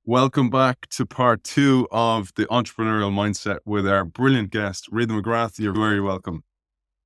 Welcome back to part two of the Entrepreneurial Mindset with our brilliant guest, Rita McGrath. You're very welcome.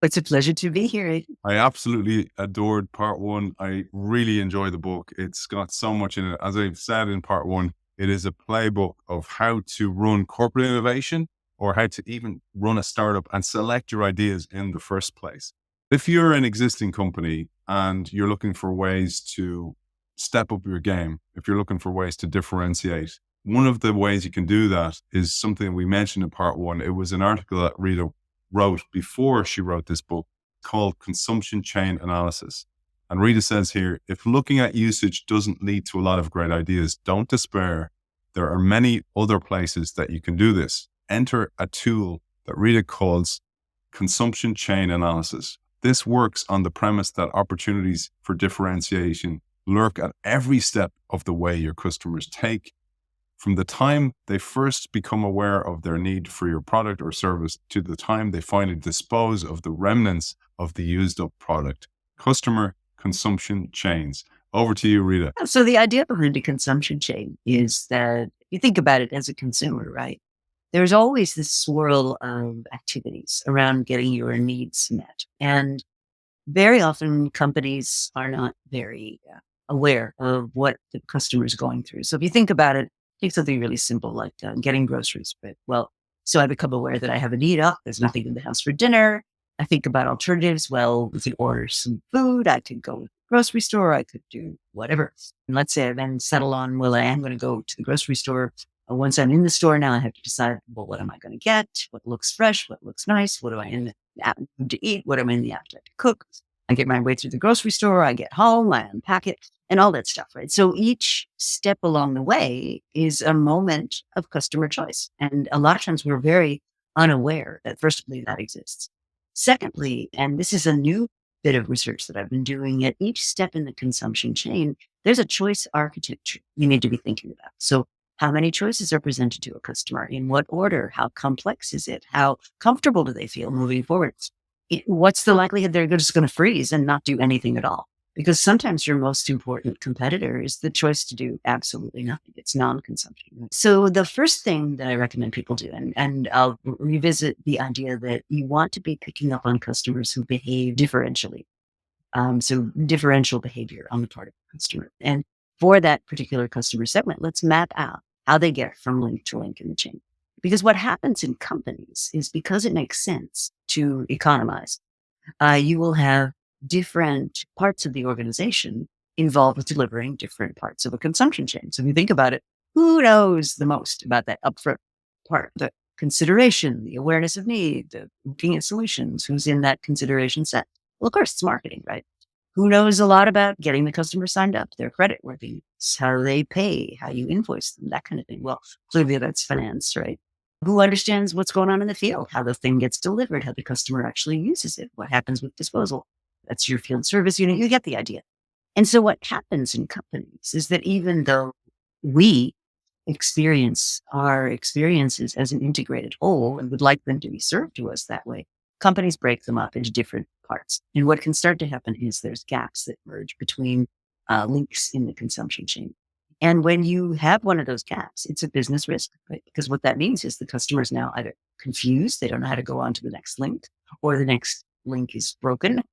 It's a pleasure to be here, Aidan. I absolutely adored part one. I really enjoy the book. It's got so much in it. As I've said in part one, it is a playbook of how to run corporate innovation or how to even run a startup and select your ideas in the first place. If you're an existing company and you're looking for ways to step up your game, if you're looking for ways to differentiate, one of the ways you can do that is something we mentioned in part one. It was an article that Rita wrote before she wrote this book called Consumption Chain Analysis. And Rita says here, if looking at usage doesn't lead to a lot of great ideas, don't despair. There are many other places that you can do this. Enter a tool that Rita calls Consumption Chain Analysis. This works on the premise that opportunities for differentiation lurk at every step of the way your customers take, from the time they first become aware of their need for your product or service to the time they finally dispose of the remnants of the used up product. Customer consumption chains. Over to you, Rita. So the idea behind a consumption chain is that you think about it as a consumer, right? There's always this swirl of activities around getting your needs met. And very often companies are not very aware of what the customer is going through. So if you think about it, take something really simple like getting groceries. But so I become aware that I have a need. There's nothing in the house for dinner. I think about alternatives. Well, we could order some food. I could go to the grocery store. I could do whatever. And let's say I then settle on, well, I am going to go to the grocery store. Once I'm in the store now, I have to decide, well, what am I going to get? What looks fresh? What looks nice? What do I in the mood to eat? What am I in the appetite to cook? I get my way through the grocery store. I get home. I unpack it and all that stuff, right? So each step along the way is a moment of customer choice. And a lot of times we're very unaware that, firstly, that exists. Secondly, and this is a new bit of research that I've been doing, at each step in the consumption chain, there's a choice architecture you need to be thinking about. So how many choices are presented to a customer? In what order? How complex is it? How comfortable do they feel moving forward? What's the likelihood they're just going to freeze and not do anything at all? Because sometimes your most important competitor is the choice to do absolutely nothing. It's non-consumption. So the first thing that I recommend people do, and I'll revisit the idea that you want to be picking up on customers who behave differentially. So differential behavior on the part of the customer. And for that particular customer segment, let's map out how they get from link to link in the chain. Because what happens in companies is, because it makes sense to economize, you will have different parts of the organization involved with delivering different parts of a consumption chain. So if you think about it, who knows the most about that upfront part, the consideration, the awareness of need, the looking at solutions, who's in that consideration set? Well, of course, it's marketing, right? Who knows a lot about getting the customer signed up, their credit worthiness, how they pay, how you invoice them, that kind of thing? Well, clearly that's finance, right? Who understands what's going on in the field, how the thing gets delivered, how the customer actually uses it, what happens with disposal? That's your field service unit. You get the idea. And so what happens in companies is that even though we experience our experiences as an integrated whole and would like them to be served to us that way, companies break them up into different parts. And what can start to happen is there's gaps that merge between links in the consumption chain. And when you have one of those gaps, it's a business risk, right? Because what that means is the customer is now either confused, they don't know how to go on to the next link, or the next link is broken,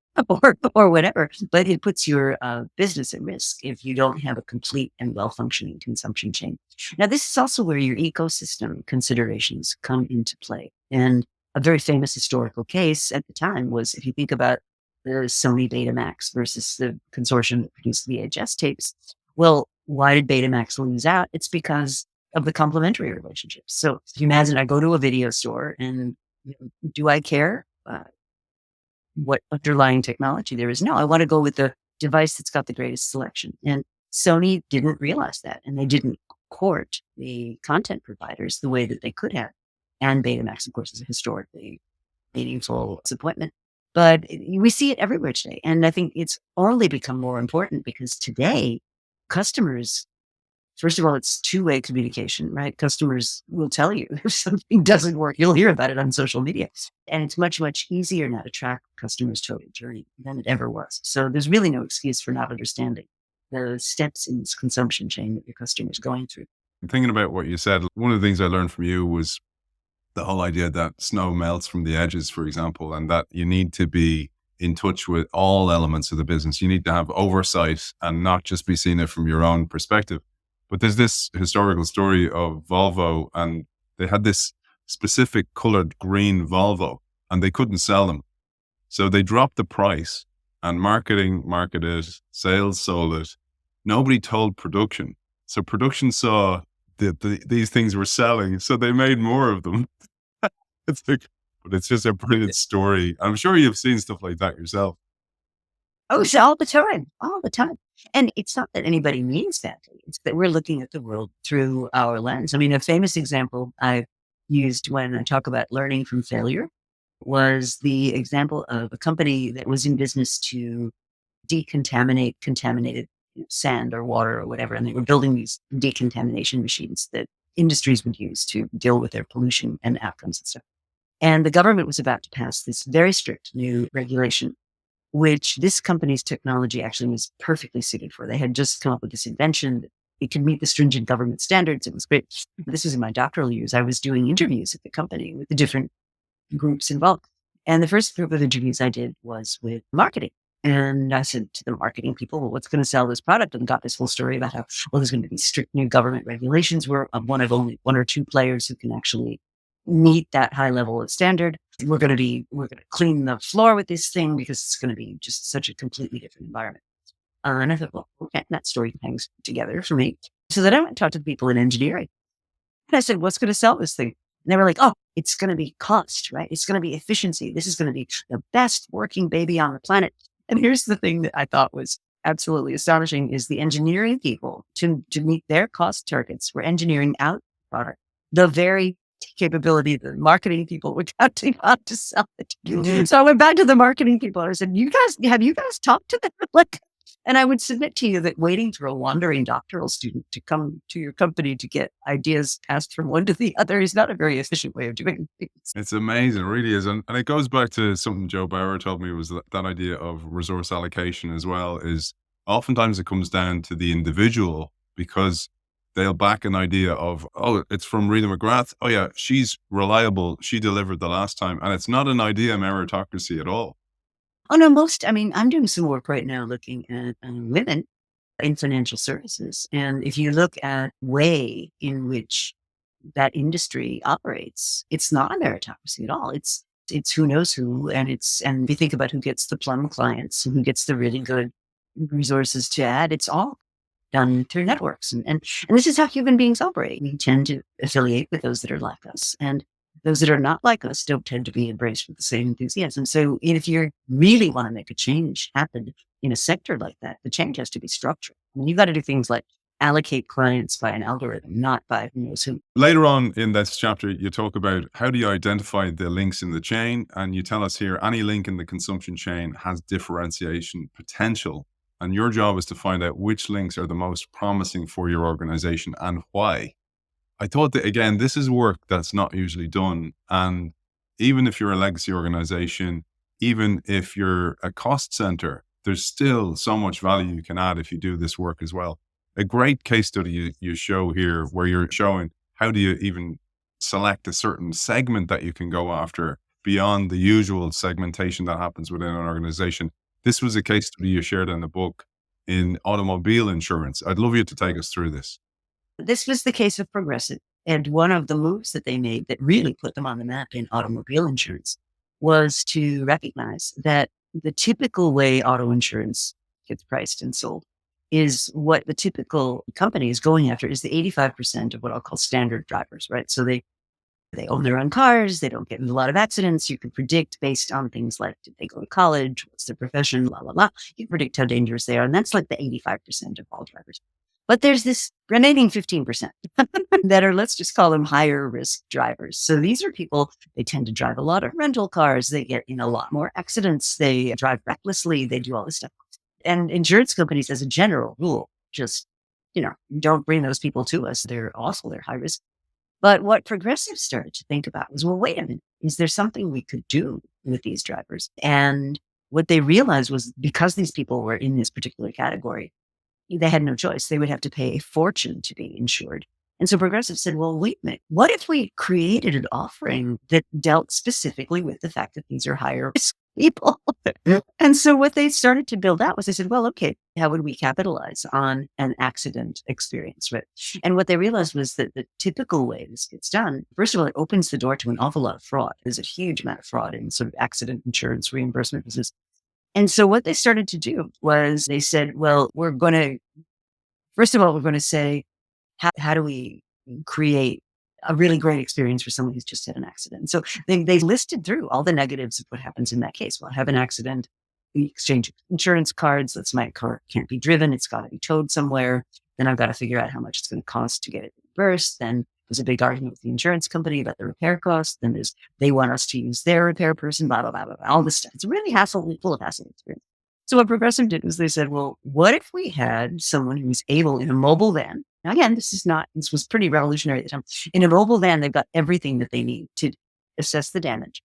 or whatever. But it puts your business at risk if you don't have a complete and well-functioning consumption chain. Now, this is also where your ecosystem considerations come into play. And a very famous historical case at the time was, if you think about the Sony Betamax versus the consortium that produced VHS tapes. Well, why did Betamax lose out? It's because of the complementary relationships. So if you imagine, I go to a video store and do I care what underlying technology there is? No, I want to go with the device that's got the greatest selection. And Sony didn't realize that, and they didn't court the content providers the way that they could have. And Betamax, of course, is a historically meaningful disappointment. But we see it everywhere today. And I think it's only become more important because today, customers, first of all, it's two-way communication, right? Customers will tell you if something doesn't work. You'll hear about it on social media. And it's much, much easier now to track customers' total journey than it ever was. So there's really no excuse for not understanding the steps in this consumption chain that your customer is going through. Thinking about what you said, one of the things I learned from you was the whole idea that snow melts from the edges, for example, and that you need to be in touch with all elements of the business. You need to have oversight and not just be seeing it from your own perspective. But there's this historical story of Volvo, and they had this specific colored green Volvo, and they couldn't sell them. So they dropped the price, and marketing marketed it, sales sold it. Nobody told production. So production saw these things were selling, so they made more of them. It's like, but it's just a brilliant story. I'm sure you've seen stuff like that yourself. Oh, it's all the time, all the time. And it's not that anybody means badly. It's that we're looking at the world through our lens. I mean, a famous example I've used when I talk about learning from failure was the example of a company that was in business to decontaminate contaminated sand or water or whatever. And they were building these decontamination machines that industries would use to deal with their pollution and outcomes and stuff. And the government was about to pass this very strict new regulation, which this company's technology actually was perfectly suited for. They had just come up with this invention that it could meet the stringent government standards. It was great. This was in my doctoral years. I was doing interviews at the company with the different groups involved. And the first group of interviews I did was with marketing. And I said to the marketing people, well, what's going to sell this product? And got this whole story about how, well, there's going to be strict new government regulations. We're one of only one or two players who can actually meet that high level of standard. We're going to clean the floor with this thing because it's going to be just such a completely different environment. And I thought, well, okay, that story hangs together for me. So then I went and talked to the people in engineering. And I said, what's going to sell this thing? And they were like, oh, it's going to be cost, right? It's going to be efficiency. This is going to be the best working baby on the planet. And here's the thing that I thought was absolutely astonishing is the engineering people to meet their cost targets were engineering out the product, the very capability the marketing people were counting on to sell it. So I went back to the marketing people and I said, have you guys talked to them? Like, and I would submit to you that waiting for a wandering doctoral student to come to your company to get ideas passed from one to the other is not a very efficient way of doing things. It's amazing, it really is. And it goes back to something Joe Bauer told me was that idea of resource allocation as well is oftentimes it comes down to the individual because they'll back an idea of, oh, it's from Rita McGrath. Oh yeah, she's reliable. She delivered the last time. And it's not an idea meritocracy at all. Oh, no, I'm doing some work right now looking at women in financial services. And if you look at way in which that industry operates, it's not a meritocracy at all. It's who knows who. And if you think about who gets the plum clients and who gets the really good resources to add, it's all done through networks. And this is how human beings operate. We tend to affiliate with those that are like us. And those that are not like us don't tend to be embraced with the same enthusiasm. So if you really want to make a change happen in a sector like that, the change has to be structural. I mean, you've got to do things like allocate clients by an algorithm, not by who knows who. Later on in this chapter, you talk about how do you identify the links in the chain? And you tell us here, any link in the consumption chain has differentiation potential. And your job is to find out which links are the most promising for your organization and why. I thought that, again, this is work that's not usually done. And even if you're a legacy organization, even if you're a cost center, there's still so much value you can add if you do this work as well. A great case study you show here where you're showing how do you even select a certain segment that you can go after beyond the usual segmentation that happens within an organization. This was a case study you shared in the book in automobile insurance. I'd love you to take us through this. This was the case of Progressive. And one of the moves that they made that really put them on the map in automobile insurance was to recognize that the typical way auto insurance gets priced and sold is what the typical company is going after is the 85% of what I'll call standard drivers, right? So they own their own cars. They don't get in a lot of accidents. You can predict based on things like, did they go to college? What's their profession? Blah, blah, blah. You can predict how dangerous they are. And that's like the 85% of all drivers. But there's this remaining 15% that are, let's just call them higher risk drivers. So these are people, they tend to drive a lot of rental cars. They get in a lot more accidents. They drive recklessly. They do all this stuff. And insurance companies, as a general rule, just, don't bring those people to us. They're awful. They're high risk. But what progressives started to think about was, well, wait a minute, is there something we could do with these drivers? And what they realized was because these people were in this particular category, they had no choice. They would have to pay a fortune to be insured. And so Progressive said, well, wait a minute, what if we created an offering that dealt specifically with the fact that these are higher risk people? And so what they started to build out was they said, well, okay, how would we capitalize on an accident experience? Right. And what they realized was that the typical way this gets done, first of all, it opens the door to an awful lot of fraud. There's a huge amount of fraud in sort of accident insurance reimbursement business. And so what they started to do was they said, well, first of all, we're going to say, how do we create a really great experience for someone who's just had an accident? So they listed through all the negatives of what happens in that case. Well, I have an accident, we exchange insurance cards. Let's my car can't be driven. It's got to be towed somewhere. Then I've got to figure out how much it's going to cost to get it reimbursed. Then there's a big argument with the insurance company about the repair costs. Then they want us to use their repair person, blah, blah, blah, blah, blah, all this stuff. It's really full of hassle experience. So what Progressive did was they said, well, what if we had someone who's able in a mobile van? Now, again, this was pretty revolutionary at the time. In a mobile van, they've got everything that they need to assess the damage,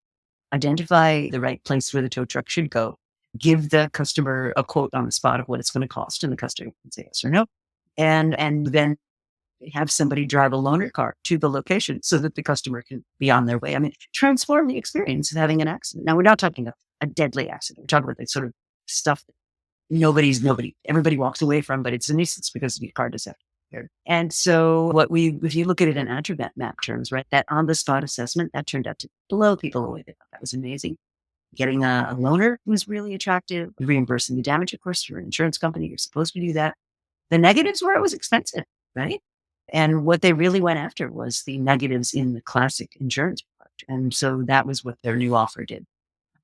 identify the right place where the tow truck should go, give the customer a quote on the spot of what it's going to cost, and the customer can say yes or no. And then have somebody drive a loaner car to the location so that the customer can be on their way. I mean, transform the experience of having an accident. Now, we're not talking about a deadly accident. We're talking about the sort of stuff that everybody walks away from, but it's a nuisance because your car does have to be repaired. And so if you look at it in attribute map terms, right, that on the spot assessment, that turned out to blow people away. They thought that was amazing. Getting a loaner was really attractive. Reimbursing the damage, of course, you're an insurance company, you're supposed to do that. The negatives were it was expensive, right? And what they really went after was the negatives in the classic insurance product. And so that was what their new offer did.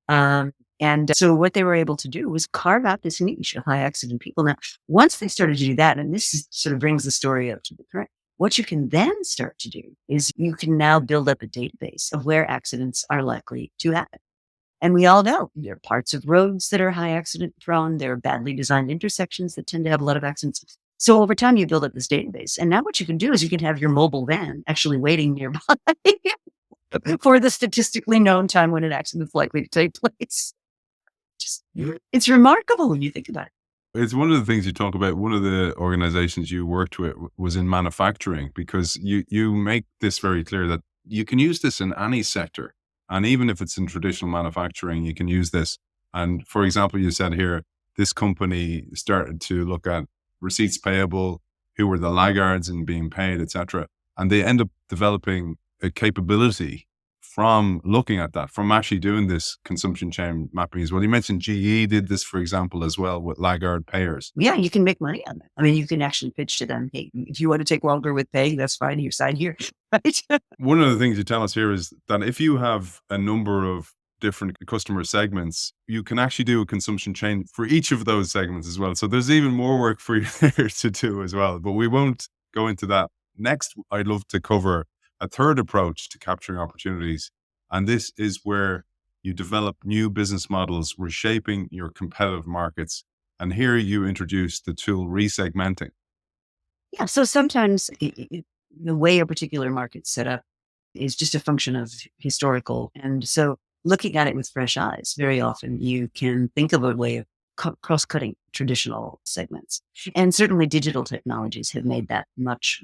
And so what they were able to do was carve out this niche of high accident people. Now, once they started to do that, and sort of brings the story up to the current, what you can then start to do is you can now build up a database of where accidents are likely to happen. And we all know there are parts of roads that are high accident prone. There are badly designed intersections that tend to have a lot of accidents. So over time, you build up this database. And now what you can do is you can have your mobile van actually waiting nearby for the statistically known time when an accident is likely to take place. It's remarkable when you think about it. It's one of the things you talk about. One of the organizations you worked with was in manufacturing, because you make this very clear that you can use this in any sector. And even if it's in traditional manufacturing, you can use this. And for example, you said here, this company started to look at receipts payable, who were the laggards in being paid, etc. And they end up developing a capability from looking at that, from actually doing this consumption chain mapping as well. You mentioned GE did this, for example, as well with laggard payers. Yeah, you can make money on that. I mean, you can actually pitch to them, hey, if you want to take longer with paying, that's fine. You sign here, right? One of the things you tell us here is that if you have a number of different customer segments, you can actually do a consumption chain for each of those segments as well. So there's even more work for you there to do as well, but we won't go into that. Next, I'd love to cover a third approach to capturing opportunities. And this is where you develop new business models, reshaping your competitive markets. And here you introduce the tool resegmenting. Yeah. So sometimes the way a particular market's set up is just a function of historical. And so looking at it with fresh eyes, very often you can think of a way of cross-cutting traditional segments. And certainly digital technologies have made that much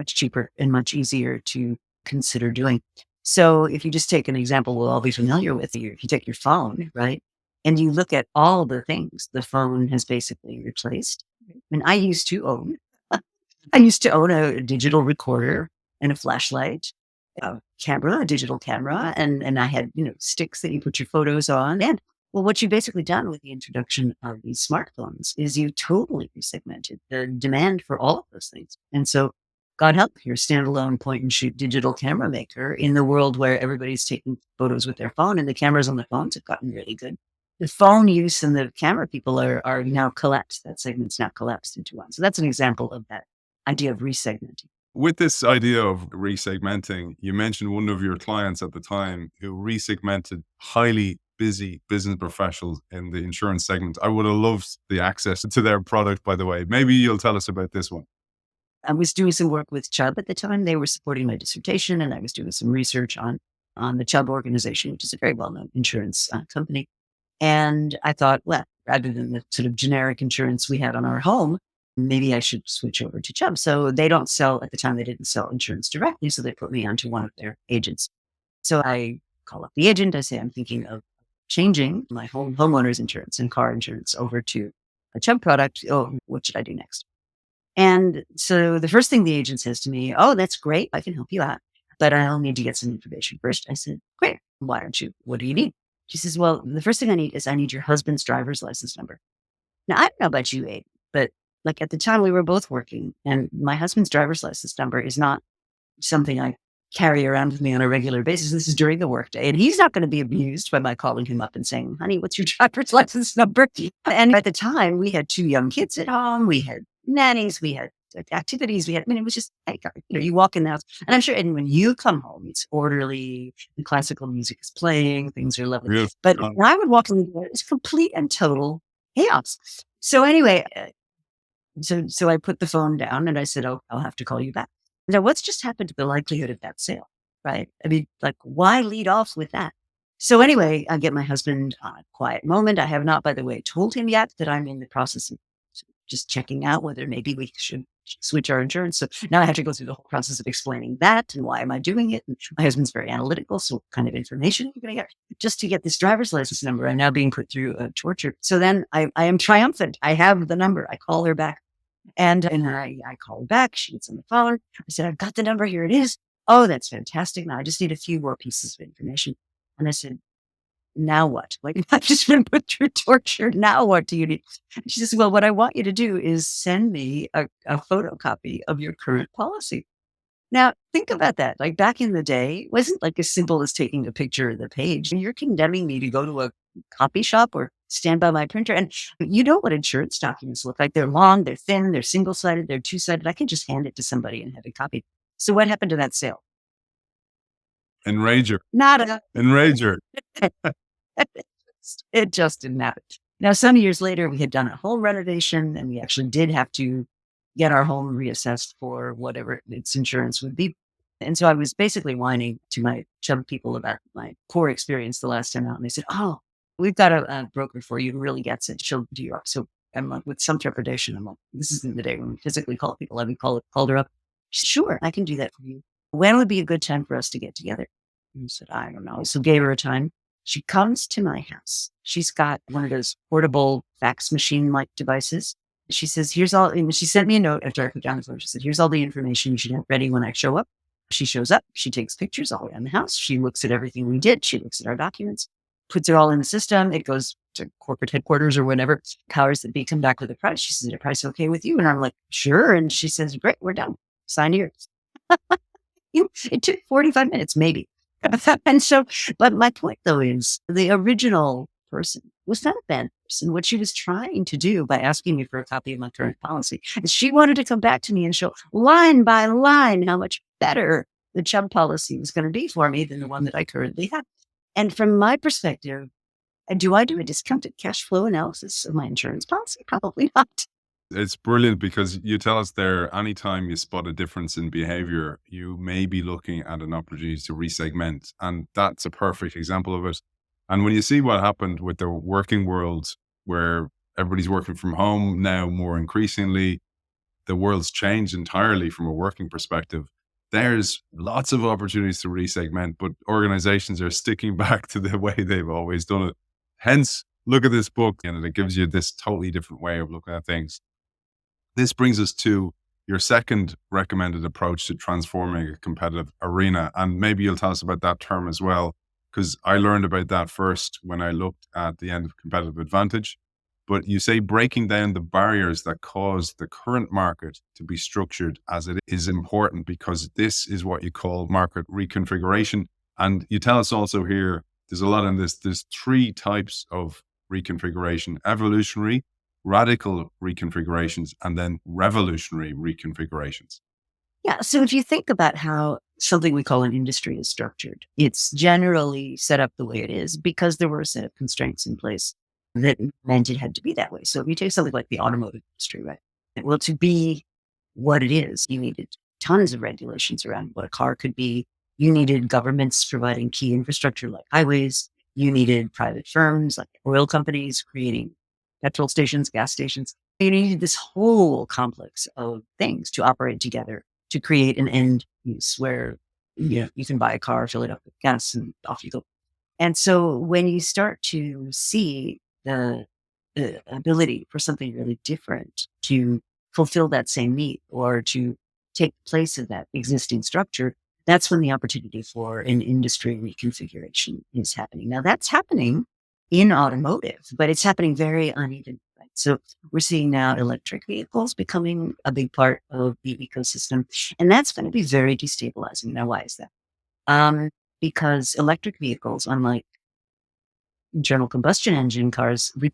cheaper and much easier to consider doing. So if you just take an example we'll all be familiar with, if you take your phone, right, and you look at all the things the phone has basically replaced. I mean, I used to own a digital recorder and a flashlight, a digital camera, and I had, sticks that you put your photos on. And well, what you've basically done with the introduction of these smartphones is you totally resegmented the demand for all of those things. And so God help your standalone point and shoot digital camera maker in the world where everybody's taking photos with their phone and the cameras on the phones have gotten really good. The phone use and the camera people are now collapsed. That segment's now collapsed into one. So that's an example of that idea of resegmenting. With this idea of resegmenting, you mentioned one of your clients at the time who resegmented highly busy business professionals in the insurance segment. I would have loved the access to their product, by the way. Maybe you'll tell us about this one. I was doing some work with Chubb at the time. They were supporting my dissertation, and I was doing some research on the Chubb organization, which is a very well-known insurance company. And I thought, well, rather than the sort of generic insurance we had on our home, maybe I should switch over to Chubb. So they don't sell, at the time, they didn't sell insurance directly. So they put me onto one of their agents. So I call up the agent. I say, I'm thinking of changing my homeowner's insurance and car insurance over to a Chubb product. Oh, what should I do next? And so the first thing the agent says to me, oh, that's great. I can help you out, but I'll need to get some information first. I said, great. Why don't you? What do you need? She says, well, the first thing I need is I need your husband's driver's license number. Now, I don't know about you, Aidan, but like at the time we were both working, and my husband's driver's license number is not something I carry around with me on a regular basis. This is during the workday, and he's not going to be abused by my calling him up and saying, honey, what's your driver's license number? And at the time, we had 2 young kids at home. We had nannies. We had activities. I mean, it was just, like, you walk in the house, and I'm sure, and when you come home, it's orderly, the classical music is playing, things are lovely. Yes. But when I would walk in the door, it's complete and total chaos. So anyway, so I put the phone down and I said, oh, I'll have to call you back. Now, what's just happened to the likelihood of that sale, right? I mean, like, why lead off with that? So anyway, I get my husband on a quiet moment. I have not, by the way, told him yet that I'm in the process of just checking out whether maybe we should switch our insurance. So now I have to go through the whole process of explaining that and why am I doing it. And my husband's very analytical. So what kind of information are you going to get just to get this driver's license number? I'm now being put through a torture. So then I am triumphant. I have the number. I call her back. And I call her back. She gets on the phone. I said, I've got the number. Here it is. Oh, that's fantastic. Now I just need a few more pieces of information. And I said, now what? Like, I've just been put through torture. Now what do you need? She says, well, what I want you to do is send me a photocopy of your current policy. Now, think about that. Like, back in the day, it wasn't like as simple as taking a picture of the page. You're condemning me to go to a copy shop or stand by my printer. And you know what insurance documents look like. They're long, they're thin, they're single-sided, they're two-sided. I can just hand it to somebody and have it copied. So what happened to that sale? Enrager. Nada. Enrager. It just didn't happen. Now, some years later, we had done a home renovation and we actually did have to get our home reassessed for whatever its insurance would be. And so I was basically whining to my Chubb people about my poor experience the last time out. And they said, oh, we've got a broker for you who really gets it. She'll do your. So I'm like, with some trepidation, I'm like, this isn't the day when we physically call people. Let me called her up. She said, sure, I can do that for you. When would be a good time for us to get together? And I said, I don't know. So gave her a time. She comes to my house. She's got one of those portable fax machine-like devices. She says, here's all, and she sent me a note after I put down the phone. She said, here's all the information you should have ready when I show up. She shows up. She takes pictures all around the house. She looks at everything we did. She looks at our documents, puts it all in the system. It goes to corporate headquarters or whatever. Powers that be come back with a price. She says, is the price okay with you? And I'm like, sure. And she says, great, we're done. Sign here. It took 45 minutes, maybe. And so, but my point though is the original person was not a bad person. What she was trying to do by asking me for a copy of my current policy is she wanted to come back to me and show line by line how much better the Chubb policy was going to be for me than the one that I currently have. And from my perspective, do I do a discounted cash flow analysis of my insurance policy? Probably not. It's brilliant because you tell us there, anytime you spot a difference in behavior, you may be looking at an opportunity to resegment. And that's a perfect example of it. And when you see what happened with the working world, where everybody's working from home now more increasingly, the world's changed entirely from a working perspective. There's lots of opportunities to resegment, but organizations are sticking back to the way they've always done it. Hence, look at this book and it gives you this totally different way of looking at things. This brings us to your second recommended approach to transforming a competitive arena. And maybe you'll tell us about that term as well, because I learned about that first when I looked at the end of competitive advantage. But you say breaking down the barriers that cause the current market to be structured as it is important, because this is what you call market reconfiguration. And you tell us also here, there's a lot in this, there's 3 types of reconfiguration: evolutionary, radical reconfigurations, and then revolutionary reconfigurations. Yeah. So if you think about how something we call an industry is structured, it's generally set up the way it is because there were a set of constraints in place that meant it had to be that way. So if you take something like the automotive industry, right? Well, to be what it is, you needed tons of regulations around what a car could be. You needed governments providing key infrastructure like highways. You needed private firms like oil companies creating petrol stations, gas stations. You need this whole complex of things to operate together to create an end use where you can buy a car, fill it up with gas, and off you go. And so when you start to see the ability for something really different to fulfill that same need or to take place of that existing structure, that's when the opportunity for an industry reconfiguration is happening. Now that's happening in automotive, but it's happening very uneven. Right? So we're seeing now electric vehicles becoming a big part of the ecosystem, and that's going to be very destabilizing. Now, why is that? Um, because electric vehicles, unlike internal combustion engine cars, they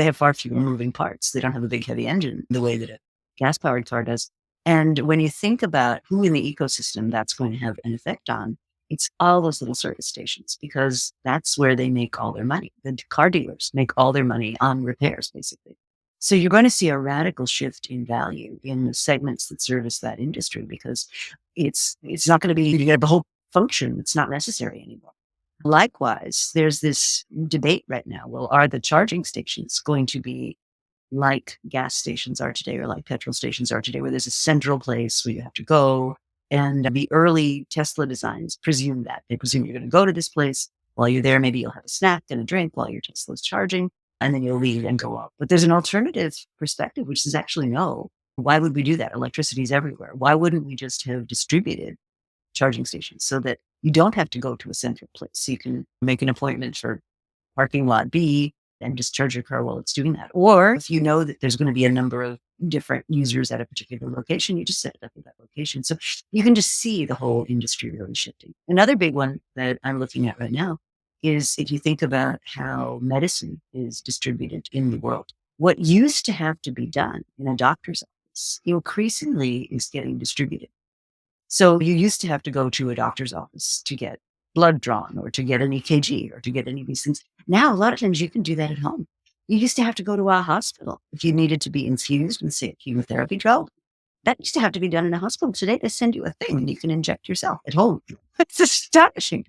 have far fewer moving parts. They don't have a big heavy engine the way that a gas powered car does. And when you think about who in the ecosystem that's going to have an effect on, it's all those little service stations because that's where they make all their money. The car dealers make all their money on repairs, basically. So you're going to see a radical shift in value in the segments that service that industry because it's not going to be you get a whole function that's not necessary anymore. Likewise, there's this debate right now. Well, are the charging stations going to be like gas stations are today or like petrol stations are today, where there's a central place where you have to go? And the early Tesla designs presume that. They presume you're going to go to this place. While you're there, maybe you'll have a snack and a drink while your Tesla's charging, and then you'll leave and go up. But there's an alternative perspective, which is actually no. Why would we do that? Electricity is everywhere. Why wouldn't we just have distributed charging stations so that you don't have to go to a central place? You can make an appointment for parking lot B and just charge your car while it's doing that. Or if you know that there's going to be a number of different users at a particular location, you just set it up at that location. So you can just see the whole industry really shifting. Another big one that I'm looking at right now is if you think about how medicine is distributed in the world. What used to have to be done in a doctor's office increasingly is getting distributed. So you used to have to go to a doctor's office to get blood drawn or to get an EKG or to get any of these things. Now, a lot of times you can do that at home. You used to have to go to a hospital if you needed to be infused with, say, a chemotherapy drug. That used to have to be done in a hospital. Today, they send you a thing and you can inject yourself at home. It's astonishing.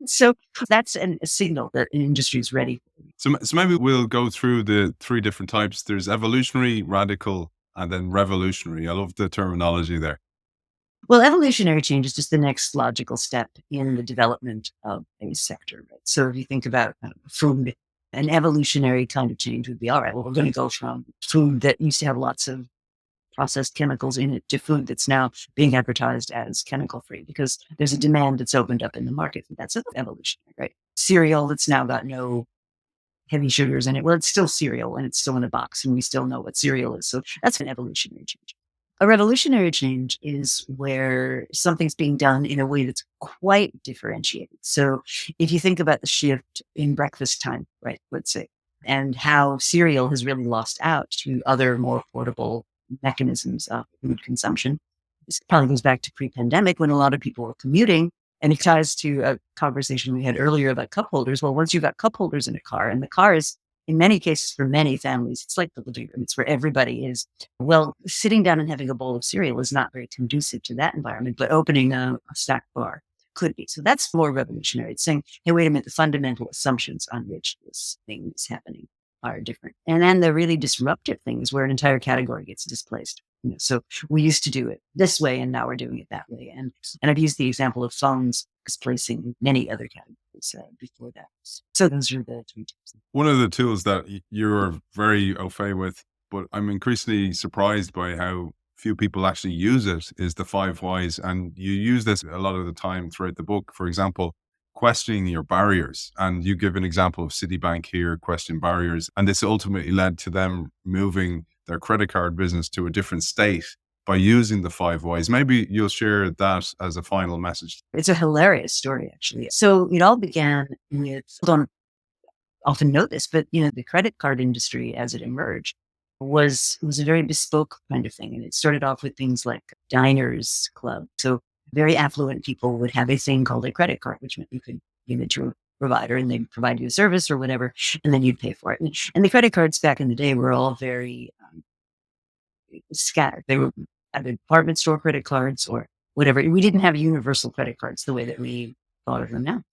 So that's a signal that an industry is ready. So maybe we'll go through the three different types. There's evolutionary, radical, and then revolutionary. I love the terminology there. Well, evolutionary change is just the next logical step in the development of a sector. Right? So if you think about food, an evolutionary kind of change would be, all right, well, we're going to go from food that used to have lots of processed chemicals in it to food that's now being advertised as chemical free because there's a demand that's opened up in the market. That's evolutionary, right? Cereal that's now got no heavy sugars in it. Well, it's still cereal and it's still in a box and we still know what cereal is. So that's an evolutionary change. A revolutionary change is where something's being done in a way that's quite differentiated. So if you think about the shift in breakfast time, right, let's say, and how cereal has really lost out to other more affordable mechanisms of food consumption. This probably goes back to pre-pandemic when a lot of people were commuting, and it ties to a conversation we had earlier about cup holders. Well, once you've got cup holders in a car, and the car is, in many cases, for many families, it's like the living room. It's where everybody is. Well, sitting down and having a bowl of cereal is not very conducive to that environment, but opening a snack bar could be. So that's more revolutionary. It's saying, hey, wait a minute, the fundamental assumptions on which this thing is happening are different. And then the really disruptive thing is where an entire category gets displaced. So we used to do it this way, and now we're doing it that way. And I've used the example of phones displacing many other categories before that. So those are the three tips. One of the tools that you're very au fait with, but I'm increasingly surprised by how few people actually use it, is the 5 whys. And you use this a lot of the time throughout the book. For example, questioning your barriers. And you give an example of Citibank here, question barriers. And this ultimately led to them moving their credit card business to a different state by using the 5 whys. Maybe you'll share that as a final message. It's a hilarious story, actually. So it all began with, don't often know this, but the credit card industry as it emerged was a very bespoke kind of thing. And it started off with things like Diners Club. So very affluent people would have a thing called a credit card, which meant you could give it to a provider and they'd provide you a service or whatever, and then you'd pay for it. And the credit cards back in the day were all very scattered. They were either department store credit cards or whatever. We didn't have universal credit cards the way that we thought of them now.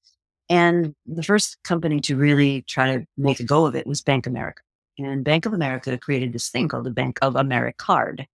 And the first company to really try to make a go of it was Bank America. And Bank of America created this thing called the Bank of Americard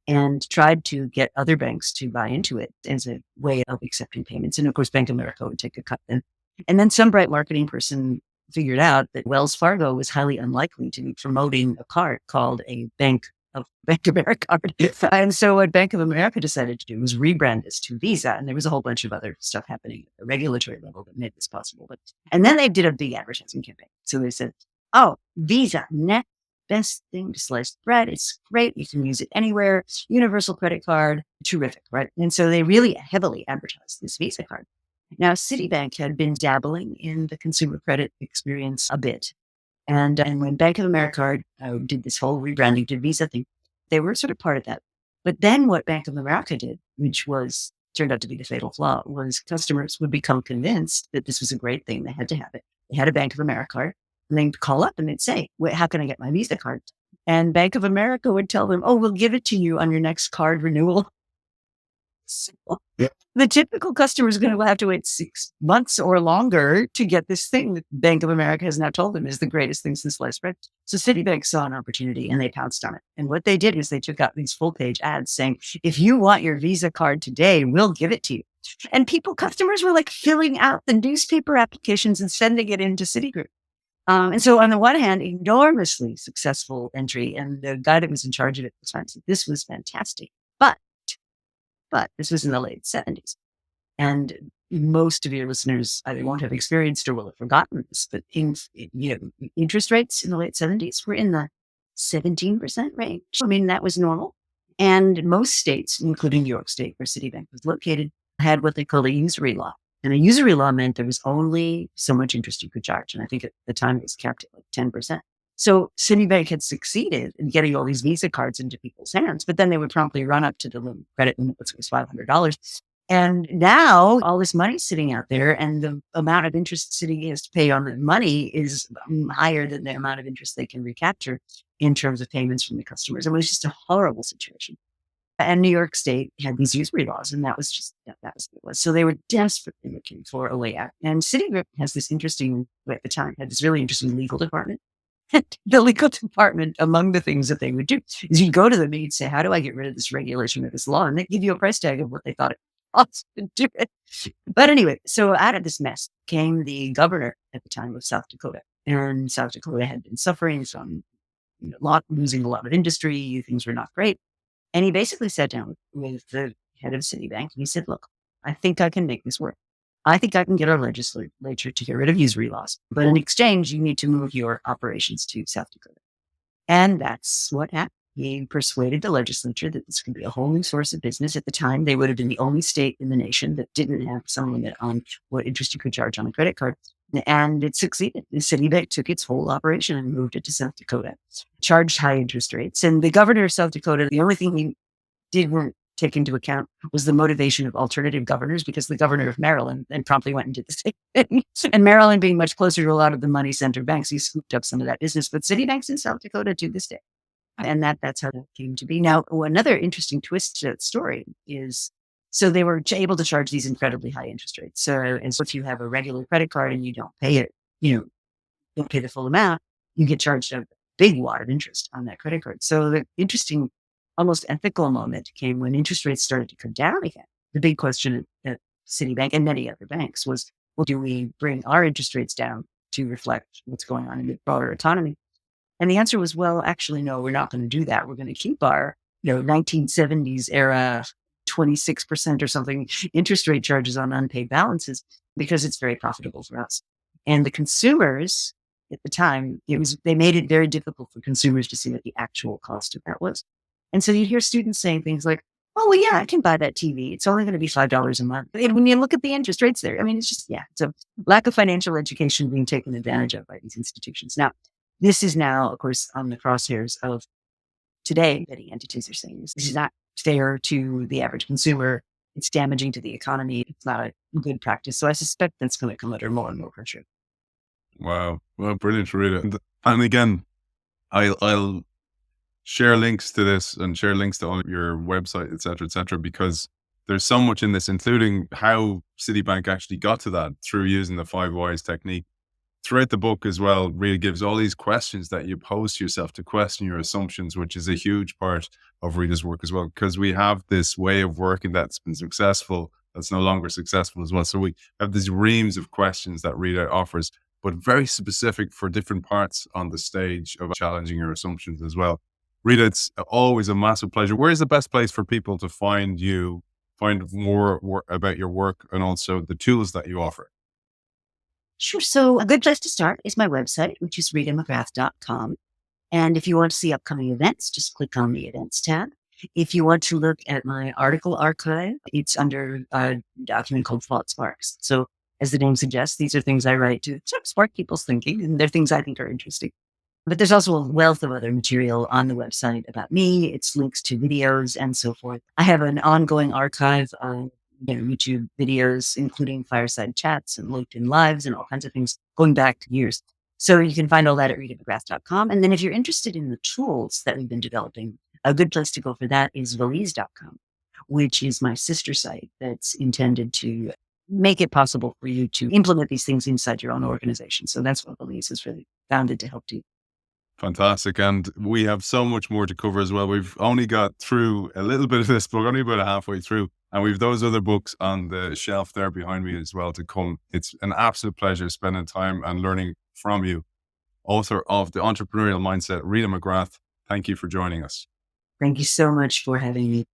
and tried to get other banks to buy into it as a way of accepting payments. And of course, Bank of America would take a cut then. And then some bright marketing person figured out that Wells Fargo was highly unlikely to be promoting a card called a Bank of America card. And so what Bank of America decided to do was rebrand this to Visa. And there was a whole bunch of other stuff happening at the regulatory level that made this possible. And then they did a big advertising campaign. So they said, oh, Visa, next best thing to sliced bread. It's great. You can use it anywhere. Universal credit card. Terrific, right? And so they really heavily advertised this Visa card. Now, Citibank had been dabbling in the consumer credit experience a bit. And when Bank of America did this whole rebranding to Visa thing, they were sort of part of that. But then what Bank of America did, which turned out to be the fatal flaw, was customers would become convinced that this was a great thing. They had to have it. They had a Bank of America card. And they'd call up and they'd say, how can I get my Visa card? And Bank of America would tell them, oh, we'll give it to you on your next card renewal. So the typical customer is going to have to wait 6 months or longer to get this thing that Bank of America has now told them is the greatest thing since sliced bread. So Citibank saw an opportunity and they pounced on it. And what they did is they took out these full page ads saying, if you want your Visa card today, we'll give it to you. And customers were like filling out the newspaper applications and sending it into Citigroup. And so on the one hand, enormously successful entry. And the guy that was in charge of it at the time said, this was fantastic. But this was in the late 70s. And most of your listeners either won't have experienced or will have forgotten this, but interest rates in the late 70s were in the 17% range. I mean, that was normal. And most states, including New York State, where Citibank was located, had what they called a usury law. And a usury law meant there was only so much interest you could charge. And I think at the time it was capped at like 10%. So Citibank had succeeded in getting all these Visa cards into people's hands, but then they would promptly run up to the credit limit, which was $500. And now all this money's sitting out there and the amount of interest Citi has to pay on the money is higher than the amount of interest they can recapture in terms of payments from the customers. It was just a horrible situation. And New York State had these usury laws, and that was what it was. So they were desperately looking for a way out. And Citigroup has this interesting, at the time, had this really interesting legal department. The legal department, among the things that they would do is you go to them and you'd say, how do I get rid of this regulation or this law? And they give you a price tag of what they thought it cost to do it. But anyway, so out of this mess came the governor at the time of South Dakota. And South Dakota had been suffering from losing a lot of industry. Things were not great. And he basically sat down with the head of Citibank and he said, look, I think I can make this work. I think I can get our legislature to get rid of usury laws. But in exchange, you need to move your operations to South Dakota. And that's what happened. He persuaded the legislature that this could be a whole new source of business. At the time, they would have been the only state in the nation that didn't have some limit on what interest you could charge on a credit card. And it succeeded. The Citibank took its whole operation and moved it to South Dakota, charged high interest rates. And the governor of South Dakota, the only thing he didn't take into account was the motivation of alternative governors, because the governor of Maryland then promptly went and did the same thing. And Maryland being much closer to a lot of the money center banks, he scooped up some of that business. But Citibank's in South Dakota to this day. And that's how that came to be. Now, another interesting twist to that story is, so they were able to charge these incredibly high interest rates. So if you have a regular credit card and you don't pay it, don't pay the full amount, you get charged a big wad of interest on that credit card. So the interesting, almost ethical moment came when interest rates started to come down again. The big question at Citibank and many other banks was, well, do we bring our interest rates down to reflect what's going on in the broader economy? And the answer was, well, actually, no, we're not going to do that. We're going to keep our 1970s era 26% or something interest rate charges on unpaid balances because it's very profitable for us. And the consumers at the time, they made it very difficult for consumers to see what the actual cost of that was. And so you'd hear students saying things like, oh, well, yeah, I can buy that TV. It's only going to be $5 a month. And when you look at the interest rates there, I mean, it's just, it's a lack of financial education being taken advantage of by these institutions. Now, this is now, of course, on the crosshairs of today. Many entities are saying this is not fair to the average consumer. It's damaging to the economy. It's not a good practice. So I suspect that's going to come under more and more pressure. Wow. Well, brilliant, Rita. And again, I'll share links to this and share links to all your website, et cetera, because there's so much in this, including how Citibank actually got to that through using the 5 whys technique throughout the book as well, Rita gives all these questions that you pose to yourself to question your assumptions, which is a huge part of Rita's work as well, because we have this way of working that's been successful that's no longer successful as well. So we have these reams of questions that Rita offers, but very specific for different parts on the stage of challenging your assumptions as well. Rita, it's always a massive pleasure. Where is the best place for people to find you, find more about your work, and also the tools that you offer? Sure. So a good place to start is my website, which is ritamcgrath.com. And if you want to see upcoming events, just click on the events tab. If you want to look at my article archive, it's under a document called Thought Sparks. So as the name suggests, these are things I write to sort of spark people's thinking, and they're things I think are interesting. But there's also a wealth of other material on the website about me. It's links to videos and so forth. I have an ongoing archive of YouTube videos, including fireside chats and LinkedIn lives and all kinds of things going back years. So you can find all that at ritamcgrath.com. And then if you're interested in the tools that we've been developing, a good place to go for that is valise.com, which is my sister site that's intended to make it possible for you to implement these things inside your own organization. So that's what Valise is really founded to help do. Fantastic. And we have so much more to cover as well. We've only got through a little bit of this book, only about halfway through. And we've those other books on the shelf there behind me as well to come. It's an absolute pleasure spending time and learning from you. Author of The Entrepreneurial Mindset, Rita McGrath. Thank you for joining us. Thank you so much for having me.